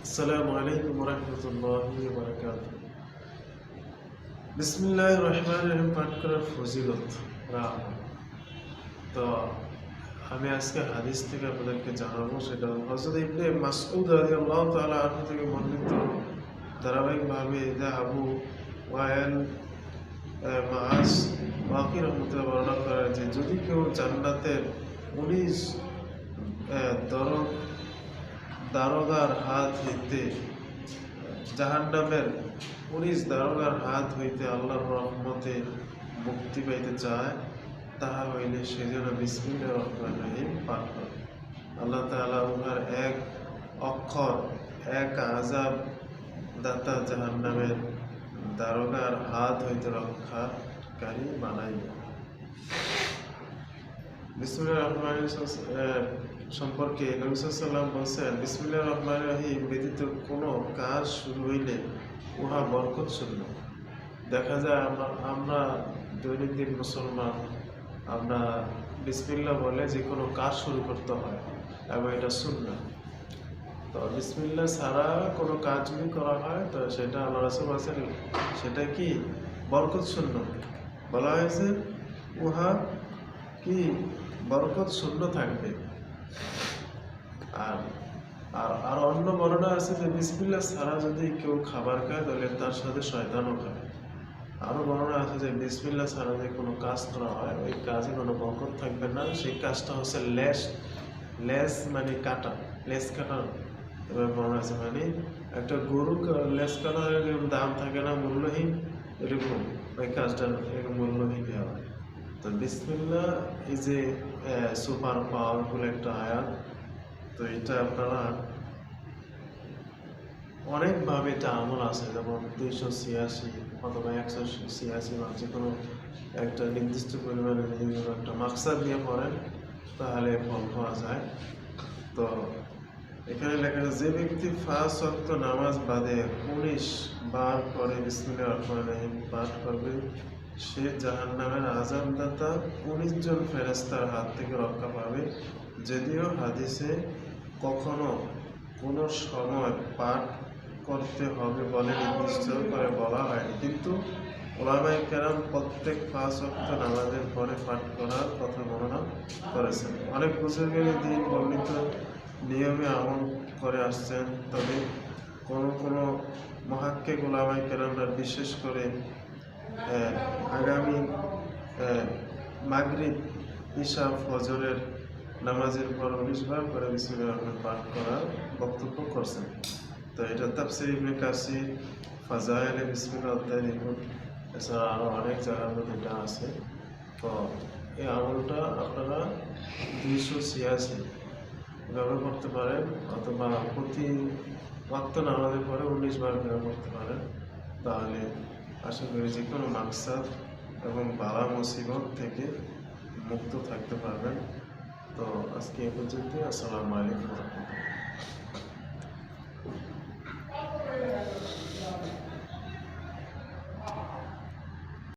আসসালামু আলাইকুম ওয়া রাহমাতুল্লাহি ওয়া বারাকাতুহু। বিসমিল্লাহির রহমানির রহিম পাঠ করার ফজিলত তো আমি আজকে হাদিস থেকে আপনাদেরকে জানাবো। সেটা হযরত ইবনে মাসউদ রাদিয়াল্লাহু তাআলা আনহু থেকে বর্ণিত ধারাবাহিকভাবে যা আবু ওয়াইল মাআস ওয়াকি রহমতুল্লাহ বর্ণনা করে যে যদি কেউ জান্নাতের 19 দারোগার হাত হইতে জাহান্নামের 19 দারোগার হাত হইতে আল্লাহর রহমতে মুক্তি পাইতে চায়, তাহা হইলে সে যেন বিসমিল্লাহির রহমানির রহিম পাঠ করে। আল্লাহ তাআলা উহার এক অক্ষর এক আযাব দাতা জাহান্নামের দারোগার হাত হইতে রক্ষাকারী বানাইবে। বিসমিল্লাহির রহমানির সম্পর্কে নবী সাল্লাল্লাহু আলাইহি ওয়াসাল্লাম বলেন, বিসমিল্লাহির রহমানির রহিম ব্যতীত কোনো কাজ শুরু হইলে উহা বরকত শূন্য। দেখা যায় আমরা দৈনন্দিন মুসলমান, আমরা বিসমিল্লাহ বলে যে কোনো কাজ শুরু করতে হয় এবং এটা সুন্নাহ। তো বিসমিল্লাহ ছাড়া কোনো কাজ যদি করা হয় তো সেটা আল্লাহ রাসূল বলেছেন সেটা কি বরকত শূন্য। বলা হয়েছে উহা কি বরকত শূন্য থাকবে। আর অন্য বর্ণনা আছে যে বিসমিল্লাহ ছাড়া যদি কেউ খাবার খায় তাহলে তার সাথে শয়তানও খায়। আরো বর্ণনা আছে যে বিসমিল্লাহ ছাড়া যদি কোনো কাজ করা হয় ওই কাজে কোনো বরকত থাকবে না। সেই কাজটা হচ্ছে লেস মানে কাটা, লেস কাটা। এবার বর্ণনা আছে মানে একটা গরু লেস কাটা এরকম দাম থাকে না, মূল্যহীন, এরকম ওই কাজটা এরকম মূল্যহীন হয়। তো বিসমিল্লাহ এই যে সুপার পাওয়ারফুল একটা আয়াত। তো এটা আপনারা অনেকভাবে এটা আমল আছে, যেমন 286 অথবা 186 বা যে কোনো একটা নির্দিষ্ট পরিমাণে একটা মাকসাদ নিয়ে পড়েন তাহলে ফল পাওয়া যায়। তো এখানে লেখা আছে যে ব্যক্তি 5 ওয়াক্ত নামাজ বাদে 19 বার করে বিসমিল্লাহির রহমানির রহিম পাঠ করবে সে জাহান্নামের আযাবদাতা 19 জন ফেরেশতার হাত থেকে রক্ষা পাবে। যদিও হাদিসে কখনো কোনো সময় পাঠ করতে হবে বলে নির্দিষ্ট করে বলা হয়নি, কিন্তু উলামায়ে কেরাম প্রত্যেক 5 ওয়াক্ত নামাজের পরে পাঠ করার কথা বর্ণনা করেছেন। অনেক বুজুর্গের দিন বর্ণিত নিয়মে আমল করে আসছেন। তবে কোনো মুহাক্কিক উলামায়ে কেরামরা বিশেষ করে আগামী মাগরিব ঈশা ফজরের নামাজের পর 19 বার করে বিসমিল্লাহির রহমানির পাঠ করার বক্তব্য করছেন। তো এটা তাফসীর ইবনে কাসির ফাজায়েলে বিসমিল্লাহ অধ্যায় দেখুন। এছাড়া আরও অনেক জায়গার মধ্যে এটা আছে। তো এই আমলটা আপনারা 286 ব্যবহার করতে পারেন, অথবা প্রতি ওয়াক্ত নামাজের পরে 19 বার ব্যবহার করতে পারেন। তাহলে আশা করি যে কোনো মাকসাদ এবং বালা মুসিবত থেকে মুক্ত থাকতে পারবেন। তো আজকে এ পর্যন্ত। আসসালামু আলাইকুম ওয়া রাহমাতুল্লাহ।